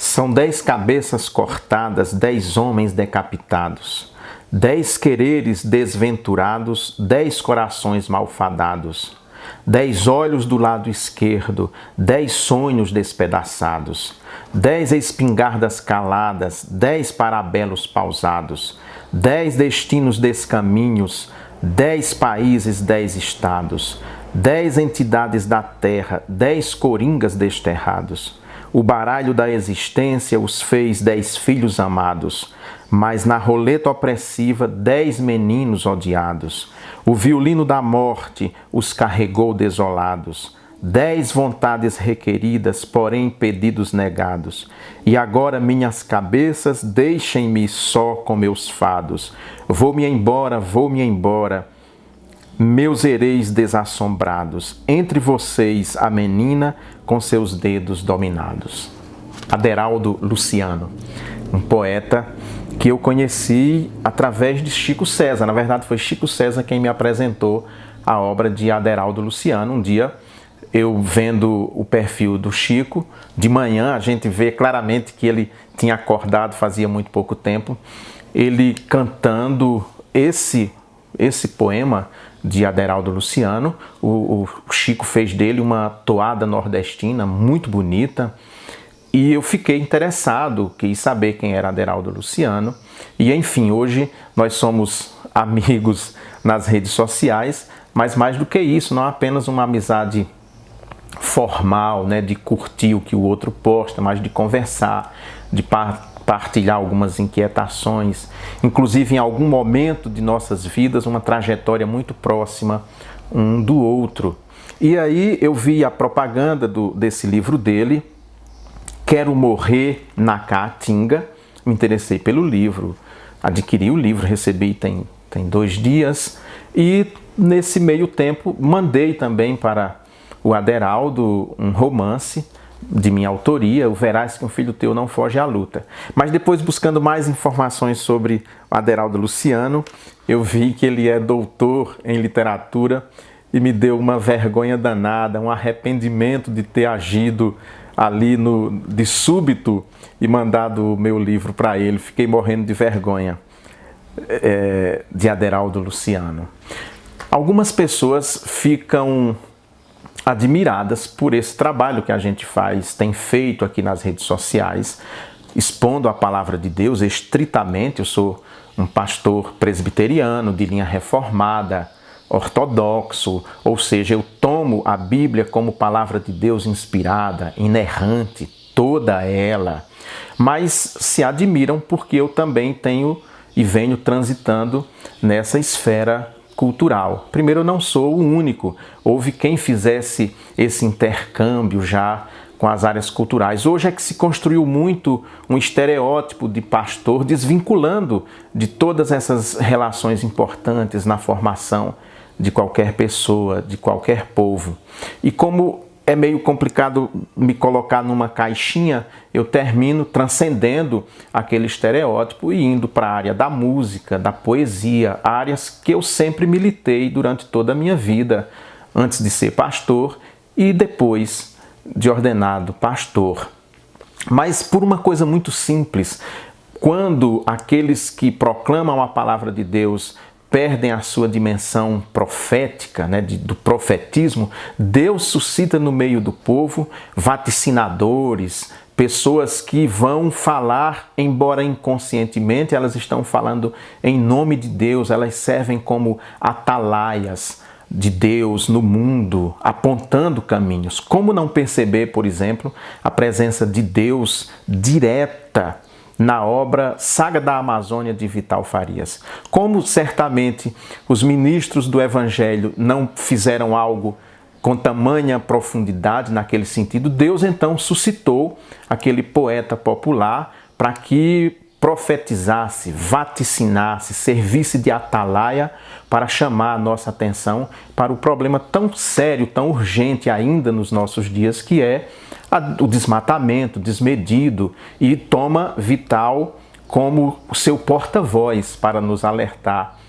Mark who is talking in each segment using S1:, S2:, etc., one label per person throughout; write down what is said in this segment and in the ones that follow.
S1: São 10 cabeças cortadas, 10 homens decapitados, 10 quereres desventurados, 10 corações malfadados, 10 olhos do lado esquerdo, 10 sonhos despedaçados, 10 espingardas caladas, 10 parabelos pausados, 10 destinos descaminhos, 10 países, 10 estados, 10 entidades da terra, 10 coringas desterrados. O baralho da existência os fez 10 filhos amados, mas na roleta opressiva 10 meninos odiados. O violino da morte os carregou desolados, 10 vontades requeridas, porém pedidos negados. E agora minhas cabeças deixem-me só com meus fados. Vou-me embora, meus hereis desassombrados, entre vocês a menina com seus dedos dominados. Aderaldo Luciano, um poeta que eu conheci através de Chico César. Na verdade, foi Chico César quem me apresentou a obra de Aderaldo Luciano. Um dia, eu vendo o perfil do Chico, de manhã a gente vê claramente que ele tinha acordado fazia muito pouco tempo, ele cantando esse poema de Aderaldo Luciano. O Chico fez dele uma toada nordestina muito bonita e eu fiquei interessado, quis saber quem era Aderaldo Luciano e enfim, hoje nós somos amigos nas redes sociais, mas mais do que isso, não apenas uma amizade formal, né, de curtir o que o outro posta, mas de conversar, de partilhar algumas inquietações, inclusive em algum momento de nossas vidas, uma trajetória muito próxima um do outro. E aí eu vi a propaganda desse livro dele, Quero Morrer na Caatinga, me interessei pelo livro, adquiri o livro, recebi tem 2 dias, e nesse meio tempo mandei também para o Aderaldo um romance de minha autoria, o Verás que um filho teu não foge à luta. Mas depois, buscando mais informações sobre o Aderaldo Luciano, eu vi que ele é doutor em literatura e me deu uma vergonha danada, um arrependimento de ter agido ali de súbito e mandado o meu livro para ele. Fiquei morrendo de vergonha de Aderaldo Luciano. Algumas pessoas ficam admiradas por esse trabalho que a gente tem feito aqui nas redes sociais, expondo a palavra de Deus estritamente. Eu sou um pastor presbiteriano, de linha reformada, ortodoxo, ou seja, eu tomo a Bíblia como palavra de Deus inspirada, inerrante, toda ela, mas se admiram porque eu também tenho e venho transitando nessa esfera cultural. Primeiro, eu não sou o único. Houve quem fizesse esse intercâmbio já com as áreas culturais. Hoje é que se construiu muito um estereótipo de pastor, desvinculando de todas essas relações importantes na formação de qualquer pessoa, de qualquer povo. E como é meio complicado me colocar numa caixinha, eu termino transcendendo aquele estereótipo e indo para a área da música, da poesia, áreas que eu sempre militei durante toda a minha vida, antes de ser pastor e depois de ordenado pastor. Mas por uma coisa muito simples, quando aqueles que proclamam a palavra de Deus perdem a sua dimensão profética, né, do profetismo, Deus suscita no meio do povo vaticinadores, pessoas que vão falar, embora inconscientemente, elas estão falando em nome de Deus, elas servem como atalaias de Deus no mundo, apontando caminhos. Como não perceber, por exemplo, a presença de Deus direta na obra Saga da Amazônia de Vital Farias? Como certamente os ministros do Evangelho não fizeram algo com tamanha profundidade naquele sentido, Deus então suscitou aquele poeta popular para que profetizasse, vaticinasse, servisse de atalaia para chamar a nossa atenção para o problema tão sério, tão urgente ainda nos nossos dias, que é o desmatamento desmedido, e toma Vital como o seu porta-voz para nos alertar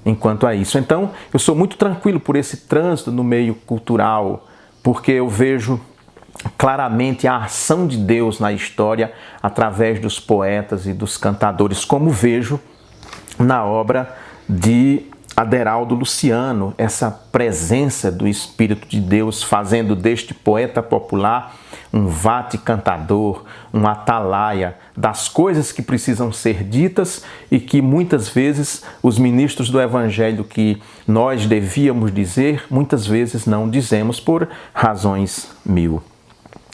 S1: enquanto a isso. Então, eu sou muito tranquilo por esse trânsito no meio cultural, porque eu vejo claramente a ação de Deus na história através dos poetas e dos cantadores, como vejo na obra de Aderaldo Luciano, essa presença do Espírito de Deus fazendo deste poeta popular um vate cantador, um atalaia das coisas que precisam ser ditas e que muitas vezes os ministros do Evangelho que nós devíamos dizer, muitas vezes não dizemos por razões mil.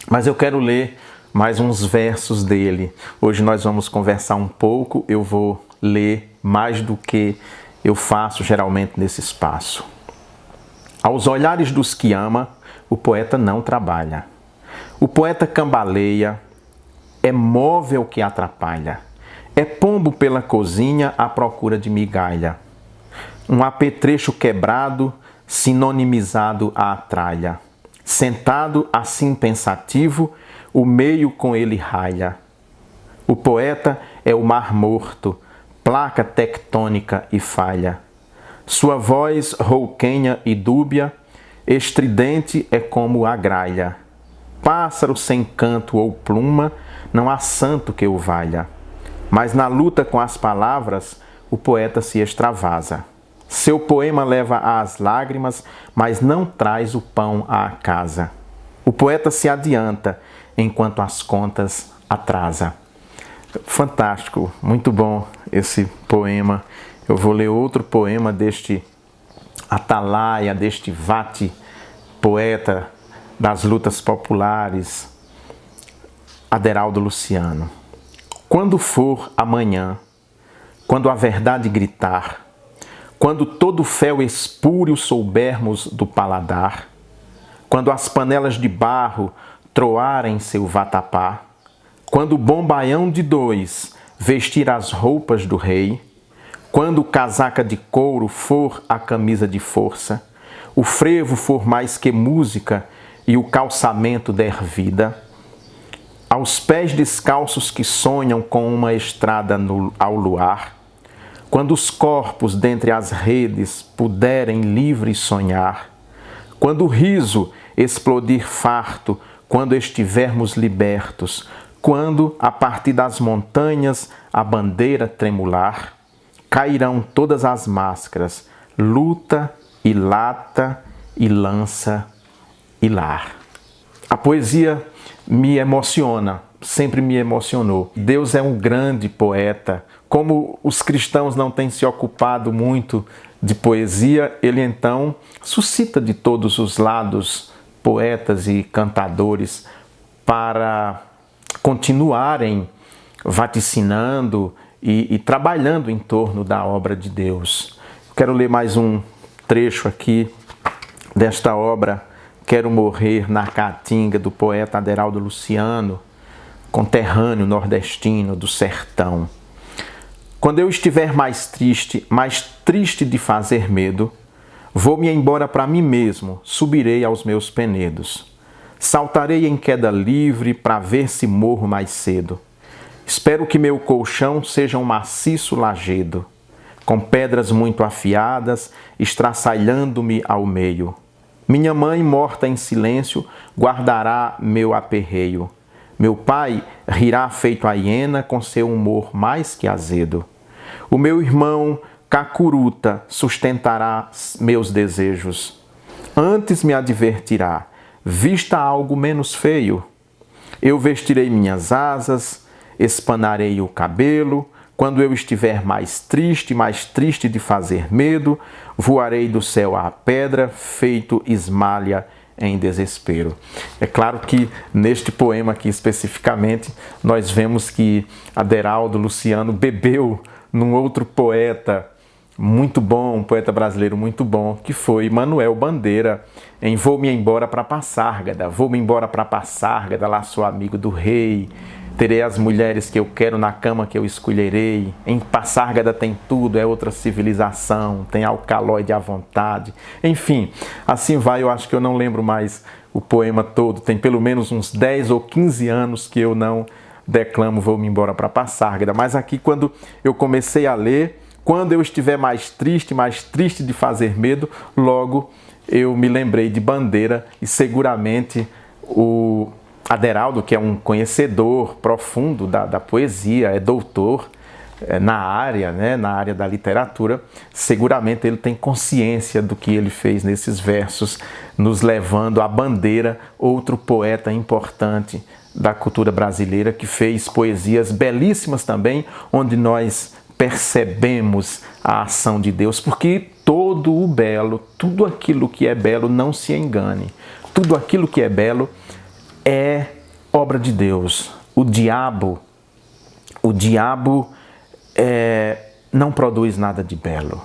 S1: Mas eu quero ler mais uns versos dele. Hoje nós vamos conversar um pouco, eu vou ler mais do que eu faço geralmente nesse espaço. Aos olhares dos que ama, o poeta não trabalha. O poeta cambaleia, é móvel que atrapalha. É pombo pela cozinha à procura de migalha. Um apetrecho quebrado, sinonimizado à tralha. Sentado assim pensativo, o meio com ele ralha. O poeta é o mar morto, placa tectônica e falha. Sua voz rouquenha e dúbia, estridente é como a gralha. Pássaro sem canto ou pluma, não há santo que o valha. Mas na luta com as palavras, o poeta se extravasa. Seu poema leva às lágrimas, mas não traz o pão à casa. O poeta se adianta, enquanto as contas atrasa. Fantástico, muito bom esse poema. Eu vou ler outro poema deste atalaia, deste vate poeta das lutas populares, Aderaldo Luciano. Quando for amanhã, quando a verdade gritar, quando todo fel espúrio soubermos do paladar, quando as panelas de barro troarem seu vatapá, quando o bom baião de dois vestir as roupas do rei, quando casaca de couro for a camisa de força, o frevo for mais que música e o calçamento der vida, aos pés descalços que sonham com uma estrada ao luar, quando os corpos dentre as redes puderem livres sonhar, quando o riso explodir farto, quando estivermos libertos, quando, a partir das montanhas, a bandeira tremular, cairão todas as máscaras, luta e lata e lança e lar. A poesia me emociona, sempre me emocionou. Deus é um grande poeta. Como os cristãos não têm se ocupado muito de poesia, ele então suscita de todos os lados poetas e cantadores para continuarem vaticinando e trabalhando em torno da obra de Deus. Quero ler mais um trecho aqui desta obra, Quero Morrer na Caatinga, do poeta Aderaldo Luciano, conterrâneo nordestino do sertão. Quando eu estiver mais triste de fazer medo, vou-me embora para mim mesmo, subirei aos meus penedos. Saltarei em queda livre para ver se morro mais cedo. Espero que meu colchão seja um maciço lajedo, com pedras muito afiadas, estraçalhando-me ao meio. Minha mãe, morta em silêncio, guardará meu aperreio. Meu pai rirá feito a hiena com seu humor mais que azedo. O meu irmão, cacuruta, sustentará meus desejos. Antes me advertirá, vista algo menos feio. Eu vestirei minhas asas, espanarei o cabelo. Quando eu estiver mais triste de fazer medo, voarei do céu à pedra, feito esmalha em desespero. É claro que neste poema aqui especificamente, nós vemos que Aderaldo Luciano bebeu num outro poeta muito bom, um poeta brasileiro muito bom, que foi Manuel Bandeira, em Vou-me embora para Passárgada. Vou-me embora para Passárgada, lá sou amigo do rei, terei as mulheres que eu quero na cama que eu escolherei. Em Passárgada tem tudo, é outra civilização, tem alcaloide à vontade. Enfim, assim vai, eu acho que eu não lembro mais o poema todo, tem pelo menos uns 10 ou 15 anos que eu não declamo Vou-me embora para Passárgada. Mas aqui, quando eu comecei a ler, quando eu estiver mais triste de fazer medo, logo eu me lembrei de Bandeira e seguramente O Aderaldo, que é um conhecedor profundo da poesia, é doutor na área, né, na área da literatura, seguramente ele tem consciência do que ele fez nesses versos, nos levando à bandeira, outro poeta importante da cultura brasileira, que fez poesias belíssimas também, onde nós percebemos a ação de Deus, porque todo o belo, tudo aquilo que é belo, não se engane, tudo aquilo que é belo é obra de Deus. O diabo não produz nada de belo.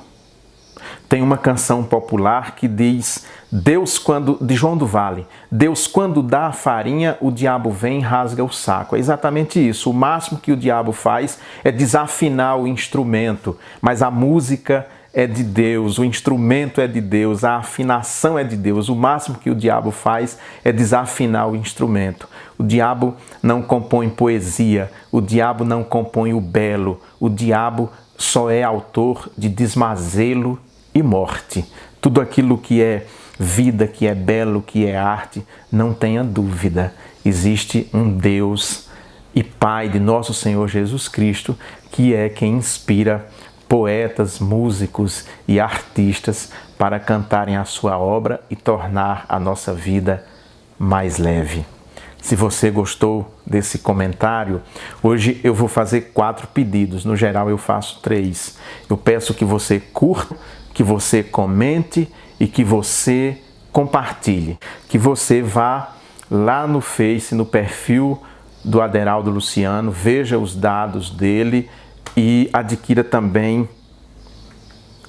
S1: Tem uma canção popular que diz, de João do Vale, Deus quando dá a farinha, o diabo vem e rasga o saco. É exatamente isso. O máximo que o diabo faz é desafinar o instrumento, mas a música é de Deus, o instrumento é de Deus, a afinação é de Deus. O máximo que o diabo faz é desafinar o instrumento. O diabo não compõe poesia, o diabo não compõe o belo, o diabo só é autor de desmazelo e morte. Tudo aquilo que é vida, que é belo, que é arte, não tenha dúvida, existe um Deus e Pai de nosso Senhor Jesus Cristo, que é quem inspira poetas, músicos e artistas para cantarem a sua obra e tornar a nossa vida mais leve. Se você gostou desse comentário, hoje eu vou fazer 4 pedidos. No geral, eu faço 3. Eu peço que você curta, que você comente e que você compartilhe. Que você vá lá no Face, no perfil do Aderaldo Luciano, veja os dados dele e adquira também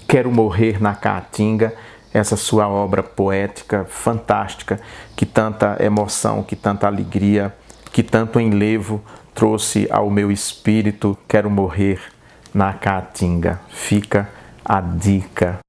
S1: Quero Morrer na Caatinga, essa sua obra poética fantástica, que tanta emoção, que tanta alegria, que tanto enlevo trouxe ao meu espírito. Quero Morrer na Caatinga. Fica a dica.